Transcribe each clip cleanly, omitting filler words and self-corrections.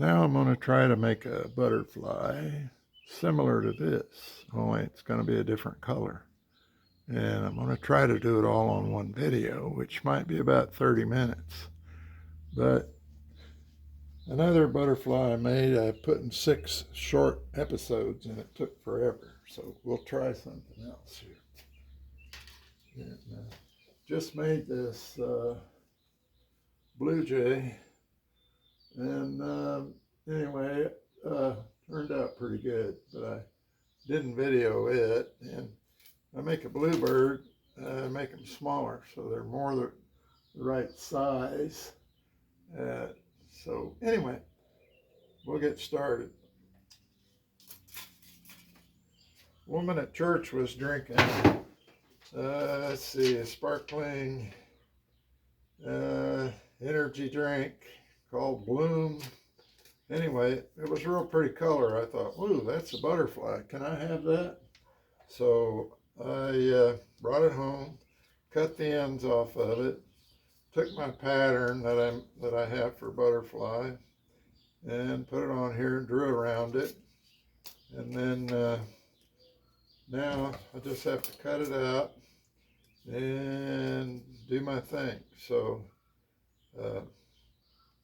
Now I'm going to try to make a butterfly similar to this, only it's going to be a different color. And I'm going to try to do it all on one video, which might be about 30 minutes. But another butterfly I made, I put in 6 short episodes and it took forever. So we'll try something else here. And, just made this blue jay, and anyway, turned out pretty good, but I didn't video it. And I make a bluebird, make them smaller so they're more the right size. So anyway, we'll get started. Woman at church was drinking, let's see, a sparkling energy drink called Bloom. Anyway, it was a real pretty color. I thought, ooh, that's a butterfly. Can I have that? So I brought it home, cut the ends off of it, took my pattern that I have for butterfly, and put it on here and drew around it. And then now I just have to cut it out and do my thing. So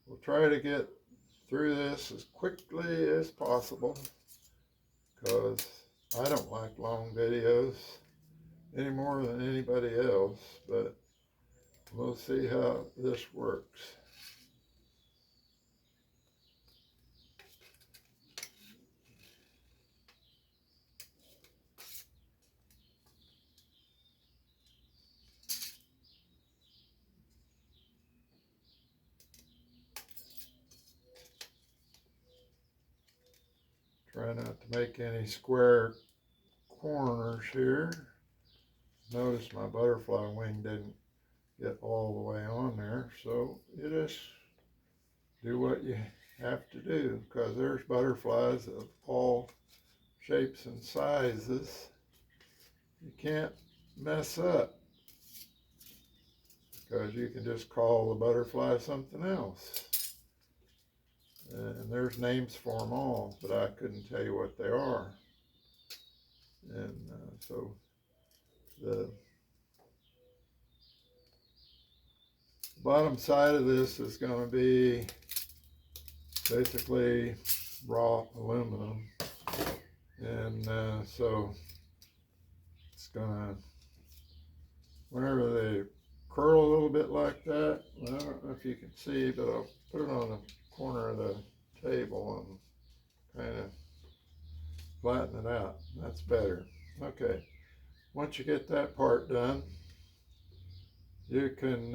we'll try to get through this as quickly as possible because I don't like long videos any more than anybody else, but we'll see how this works. Try not to make any square corners here. Notice my butterfly wing didn't get all the way on there, so you just do what you have to do because there's butterflies of all shapes and sizes. You can't mess up because you can just call the butterfly something else. And there's names for them all, but I couldn't tell you what they are. And so the bottom side of this is going to be basically raw aluminum. And so it's going to, whenever they curl a little bit like that, well, I don't know if you can see, but I'll put it on the corner of the table and kind of flatten it out. That's better. Okay, once you get that part done, you can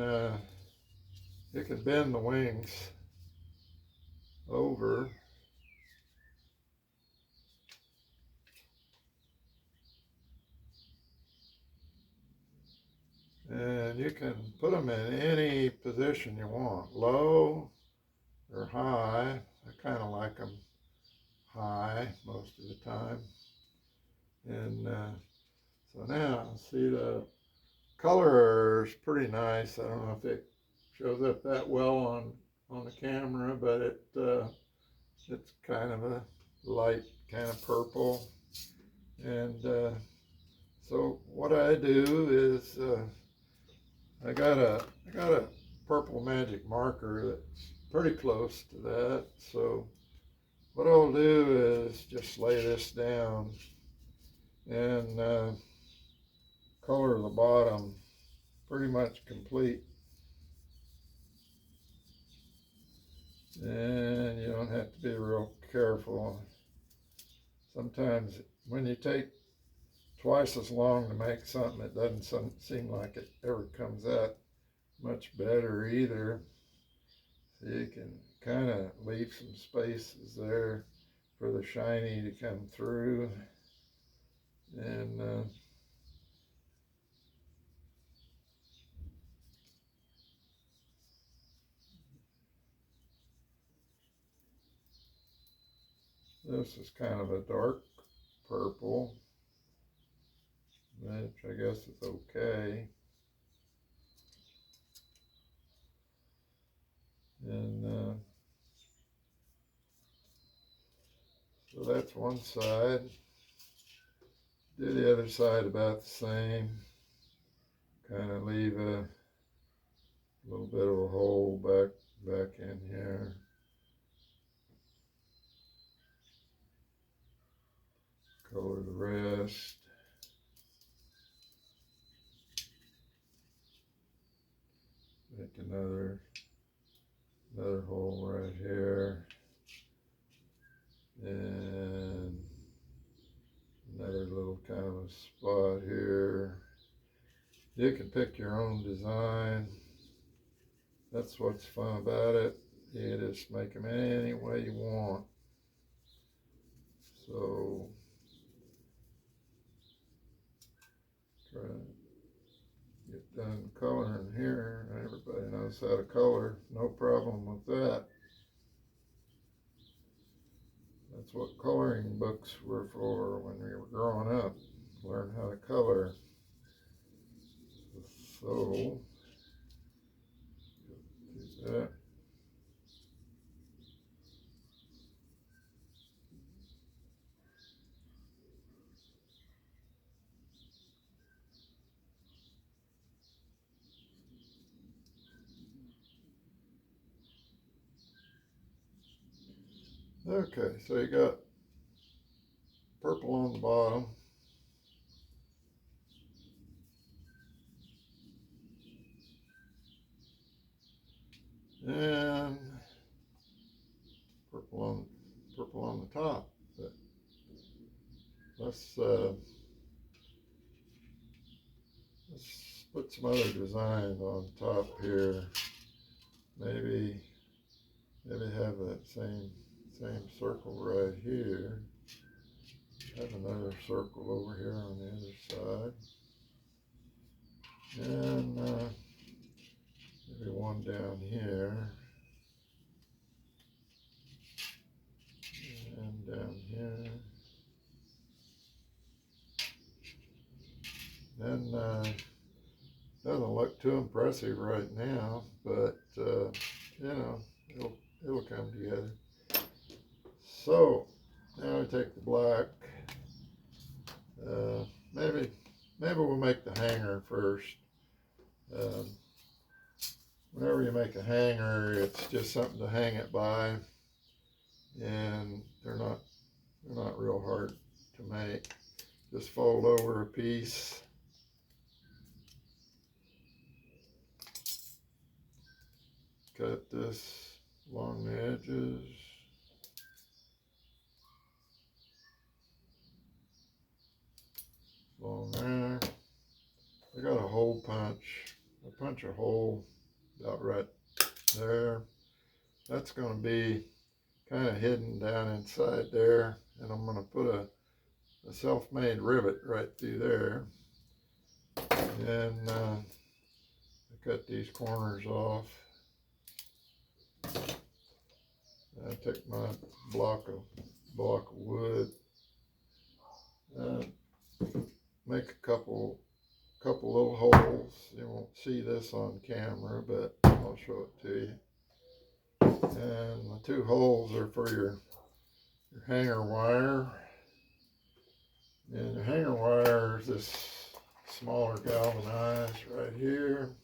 bend the wings over and you can put them in any position you want, low or high. I kind of like them high most of the time. And so now, see, the color is pretty nice. I don't know if it shows up that well on the camera, but it's kind of a light kind of purple. And so what I do is I got a purple magic marker that's pretty close to that. So what I'll do is just lay this down and color the bottom pretty much complete. And you don't have to be real careful. Sometimes when you take twice as long to make something, it doesn't seem like it ever comes out much better either. So you can kind of leave some spaces there for the shiny to come through. And this is kind of a dark purple, which I guess is okay. And that's one side. Do the other side about the same. Kind of leave a little bit of a hole back in here. Color the rest. Make another hole right here. And another little kind of a spot here. You can pick your own design. That's what's fun about it. You just make them any way you want. So try to get done coloring here. Everybody knows how to color. No problem with that. That's what coloring books were for when we were growing up. Learn how to color. So do that. Okay, so you got purple on the bottom. And purple on the top. But let's put some other designs on top here. Maybe have that same circle right here. Have another circle over here on the other side. And maybe one down here. And down here. Then doesn't look too impressive right now, but you know, it'll come together. So now we take the black. Maybe we'll make the hanger first. Whenever you make a hanger, it's just something to hang it by, and they're not real hard to make. Just fold over a piece. Cut this along the edges. Along there. I got a hole punch. I punch a hole about right there. That's going to be kind of hidden down inside there, and I'm going to put a self-made rivet right through there. And I cut these corners off. I take my block of wood. Make a couple little holes. You won't see this on camera, but I'll show it to you. And the two holes are for your hanger wire. And the hanger wire is this smaller galvanized right here.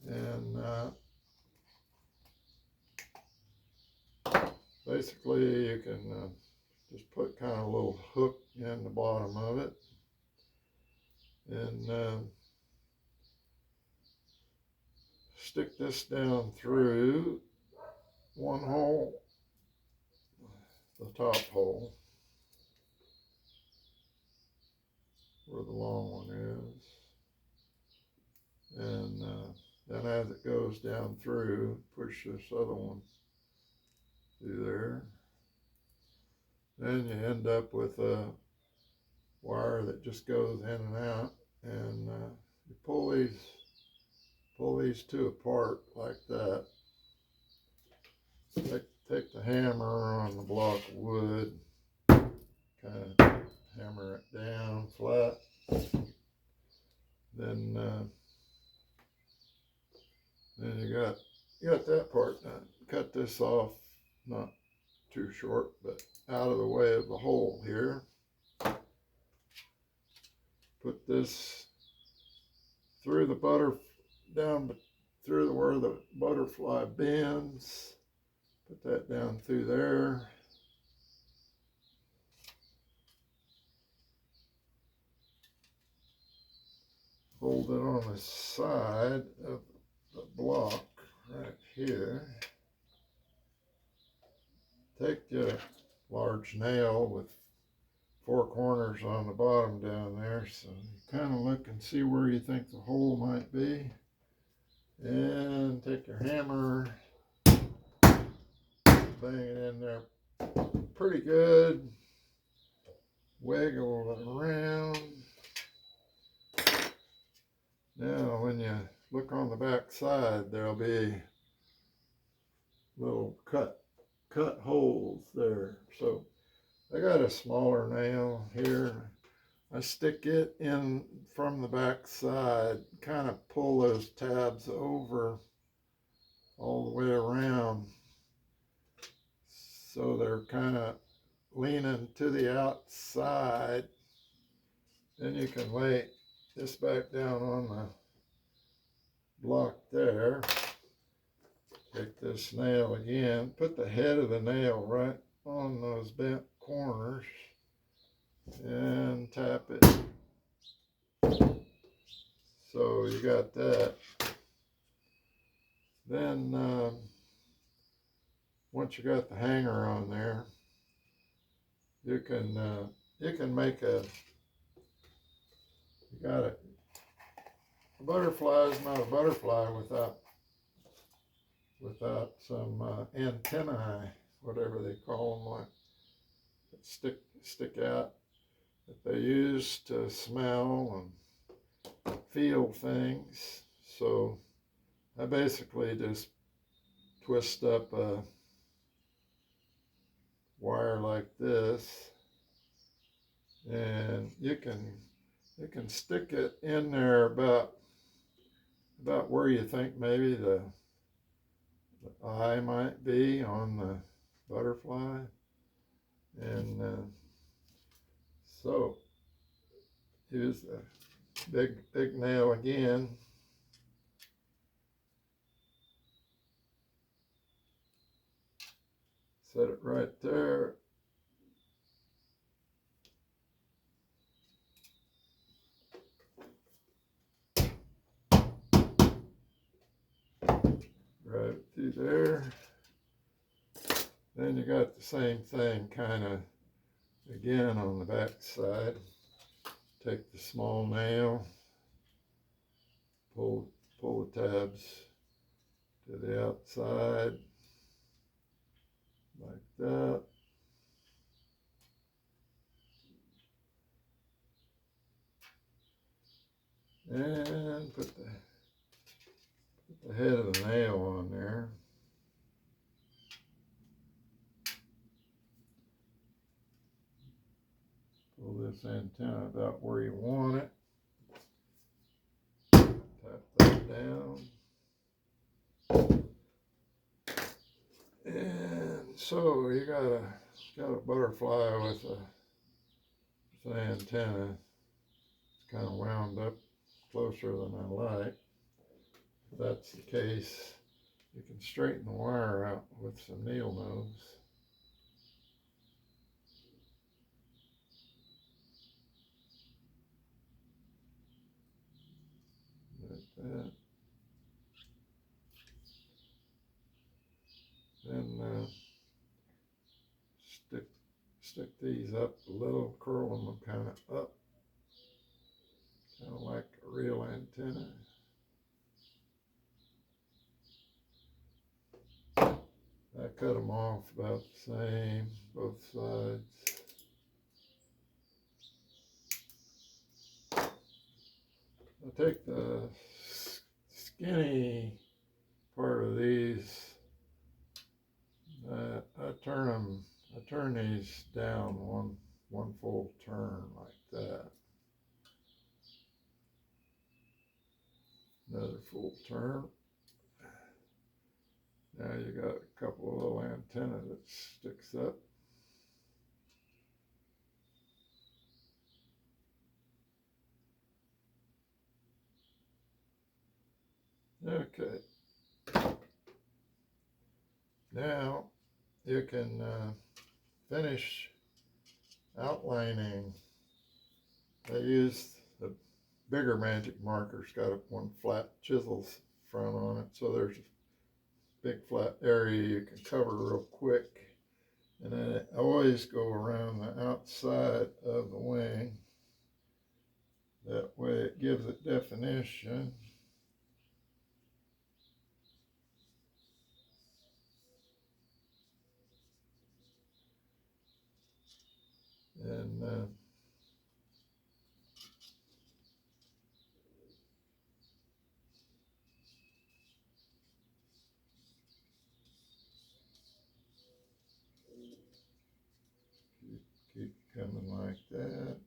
And basically you can just put kind of a little hook in the bottom of it. And stick this down through one hole, the top hole, where the long one is. And then as it goes down through, push this other one through there. Then you end up with a wire that just goes in and out, and you pull these two apart like that. Take the hammer on the block of wood, kind of hammer it down flat. Then you got that part done. Cut this off not too short, but out of the way of the hole here. Put this through the down through where the butterfly bends. Put that down through there. Hold it on the side of the block right here. Take your large nail with 4 corners on the bottom down there, so you kind of look and see where you think the hole might be, and take your hammer, bang it in there pretty good, wiggle it around. Now when you look on the back side, there'll be little cut holes there. So I got a smaller nail here. I stick it in from the back side, kind of pull those tabs over all the way around so they're kind of leaning to the outside. Then you can lay this back down on the block there. Take this nail again, put the head of the nail right on those bent corners and tap it. So you got that. Then once you got the hanger on there, you can make a butterfly is not a butterfly without some antennae, whatever they call them, like that stick out, that they use to smell and feel things. So I basically just twist up a wire like this, and you can stick it in there about where you think maybe the eye might be on the butterfly. And so use the big nail again. Set it right there. Right through there. Then you got the same thing kind of again on the back side. Take the small nail, pull the tabs to the outside like that. And put the head of the nail on there. Pull this antenna about where you want it. Tap that down. And so you got a butterfly with an antenna. It's kind of wound up closer than I like. If that's the case, you can straighten the wire out with some needle nose. Like that. Then stick these up a little, curl them kind of up, kind of like a real antenna. I cut them off about the same, both sides. I take the skinny part of these, I turn these down one full turn like that. Another full turn. Now you got a couple of little antenna that sticks up. Okay. Now you can finish outlining. I used the bigger magic marker's got one flat chisel's front on it, so there's a big flat area you can cover real quick. And then I always go around the outside of the wing. That way it gives it definition. And keep coming like that.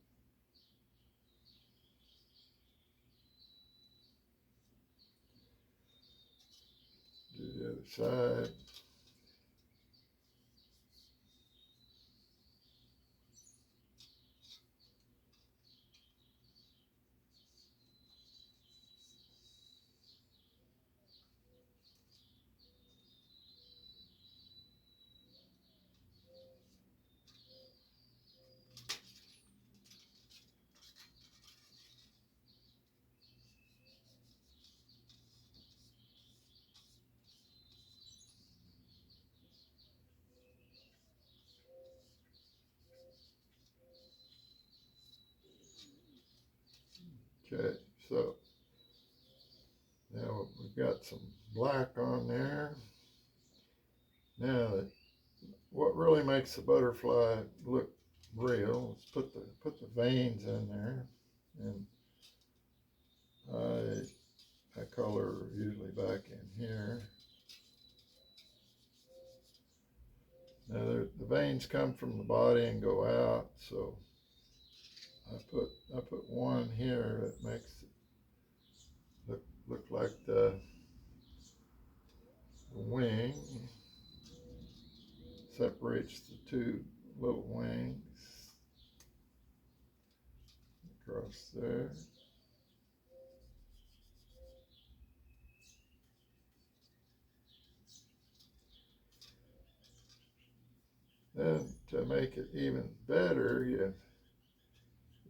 Do the other side. Okay, so now we've got some black on there. Now, what really makes the butterfly look real is put the veins in there, and I color usually back in here. Now the veins come from the body and go out, so I put one here that makes it look like the wing. Separates the two little wings across there. Then to make it even better, you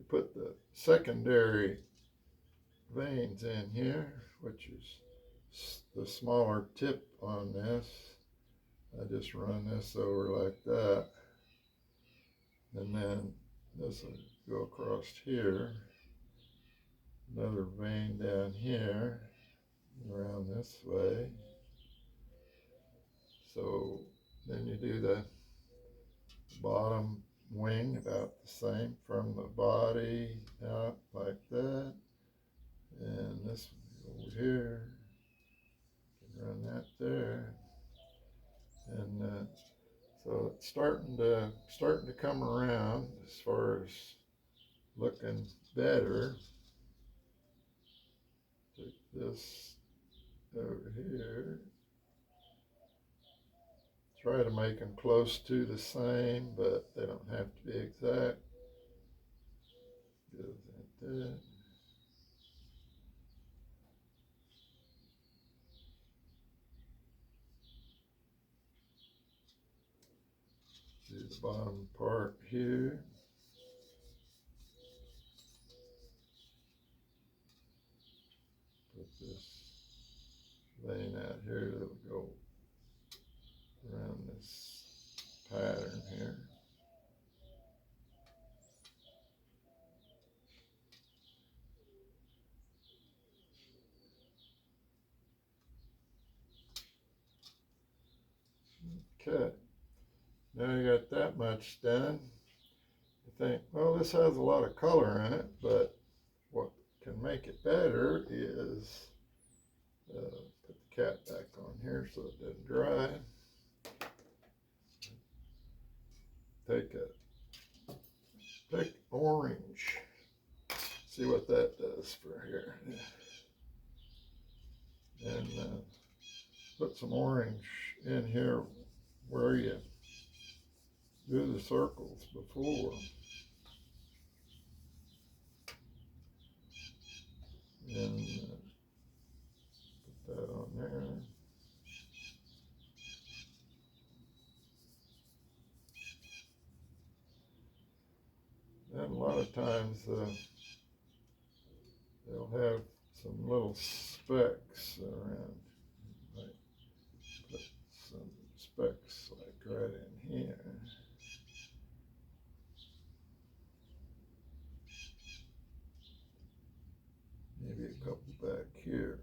put the secondary veins in here, which is the smaller tip on this. I just run this over like that, and then this will go across here, another vein down here, around this way. So then you do the bottom wing about the same from the body out like that, and this one over here, you can run that there, and so it's starting to come around as far as looking better. Take this over here, try to make them close to the same, but they don't have to be exact. Goes like that. Do the bottom part here. Put this vein out here that will go around this pattern here. Okay, now you got that much done. You think, well, this has a lot of color in it, but what can make it better is put the cat back on here so it doesn't dry. Take orange. See what that does for here. And put some orange in here where you do the circles before. And put that on there. And a lot of times they'll have some little specks around. Like put some specks like right in here. Maybe a couple back here.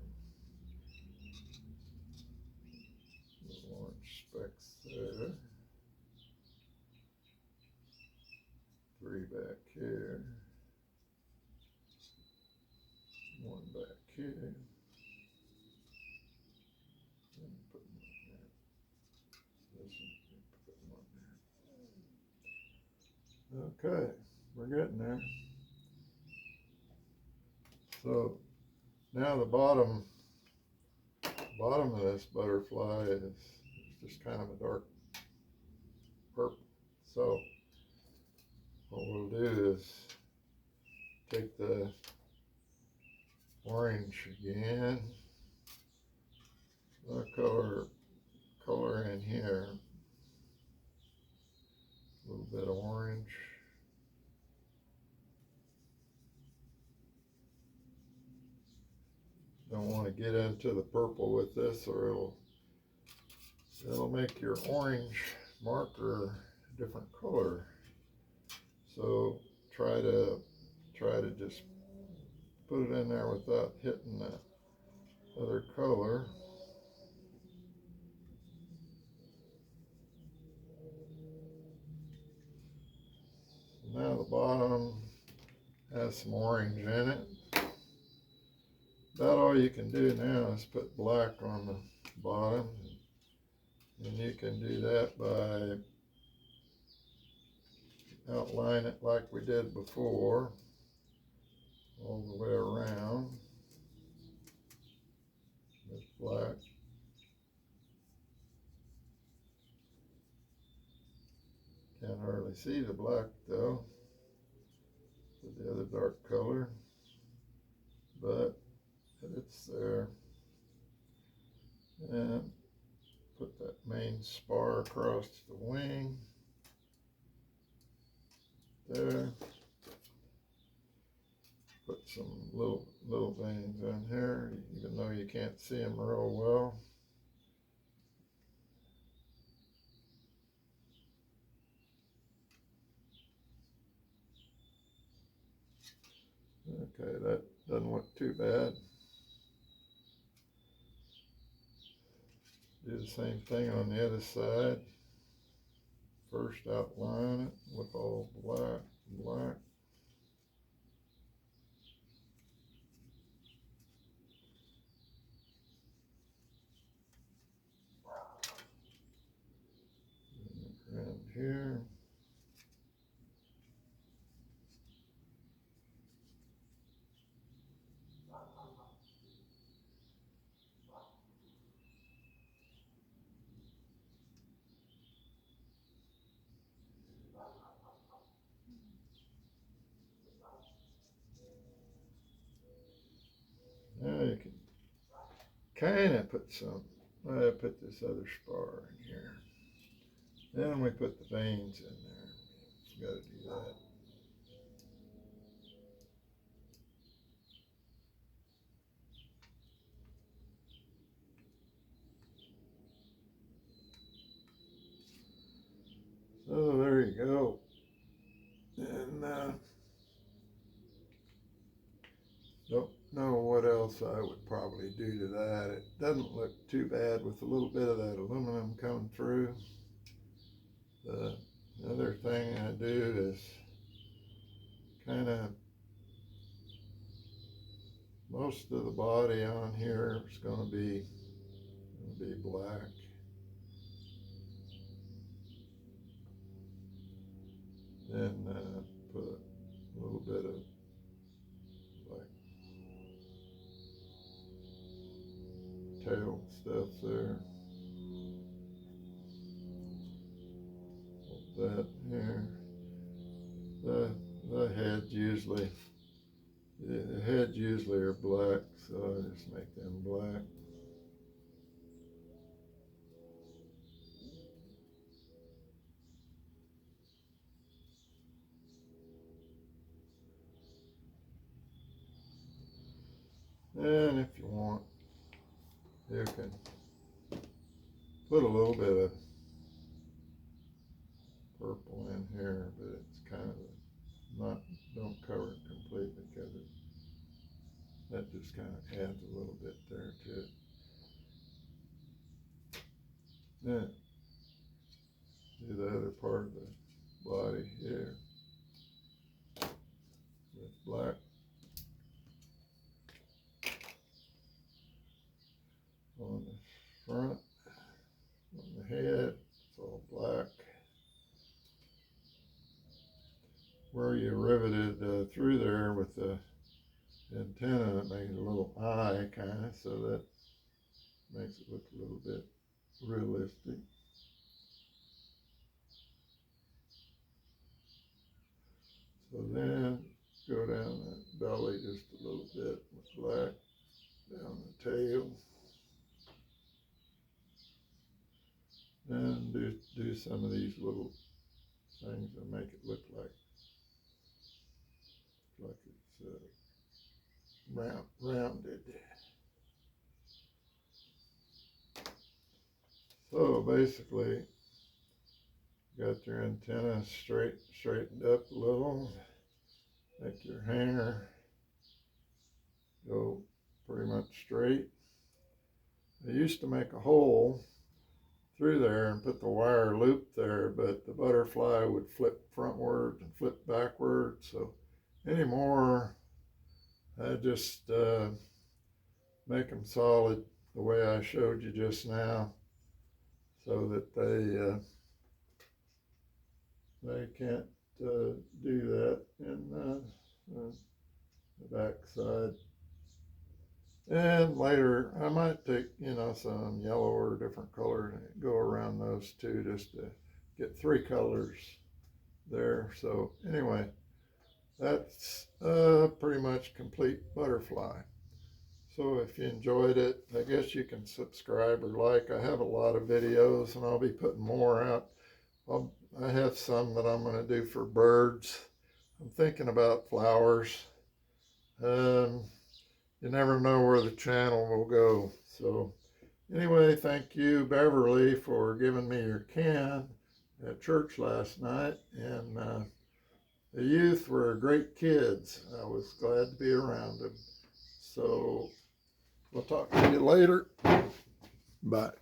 Little orange specks there. 3 back here. 1 back here. And put one there. This one, put one there. Okay, we're getting there. So now the bottom of this butterfly is just kind of a dark purple. So what we'll do is take the orange again, the color in here, a little bit of orange. Don't want to get into the purple with this, or it'll make your orange marker a different color. So try to just put it in there without hitting that other color. Now the bottom has some orange in it. About all you can do now is put black on the bottom, and you can do that by outline it like we did before, all the way around with black. Can't hardly see the black though, with the other dark color, but it's there. And put that main spar across the wing there. Put some little veins in here, even though you can't see them real well. Okay, that doesn't look too bad. Do the same thing on the other side. First outline it with all black. And around here. Now you can kind of put some, I put this other spar in here. Then we put the veins in there. You gotta do that. So there you go. And don't know what else I would probably do to that. It doesn't look too bad with a little bit of that aluminum coming through. The other thing I do is kind of, most of the body on here is going to be black. Then put a little bit of like tail stuff there. that here. The heads usually are black, so I just make them black. And if you want, you can put a little bit of purple in here, but it's kind of don't cover it completely, because that just kind of adds a little bit there to it. Then do the other part of the body here with black. On the front, on the head, it's all black. Where you riveted through there with the antenna, it makes a little eye kind of, so that makes it look a little bit realistic. So then go down that belly just a little bit with black, down the tail. Then do some of these little things that make it look like it's rounded. So basically, got your antenna straightened up a little. Make your hanger go pretty much straight. I used to make a hole through there and put the wire loop there, but the butterfly would flip frontward and flip backward. So anymore, I just make them solid the way I showed you just now, so that they can't do that in the back side. And later I might take, some yellow or a different color and go around those two, just to get 3 colors there. So anyway, that's pretty much complete butterfly. So if you enjoyed it, I guess you can subscribe or like. I have a lot of videos, and I'll be putting more out. I have some that I'm going to do for birds. I'm thinking about flowers. You never know where the channel will go. So anyway, thank you, Beverly, for giving me your can at church last night. And the youth were great kids. I was glad to be around them. So we'll talk to you later. Bye.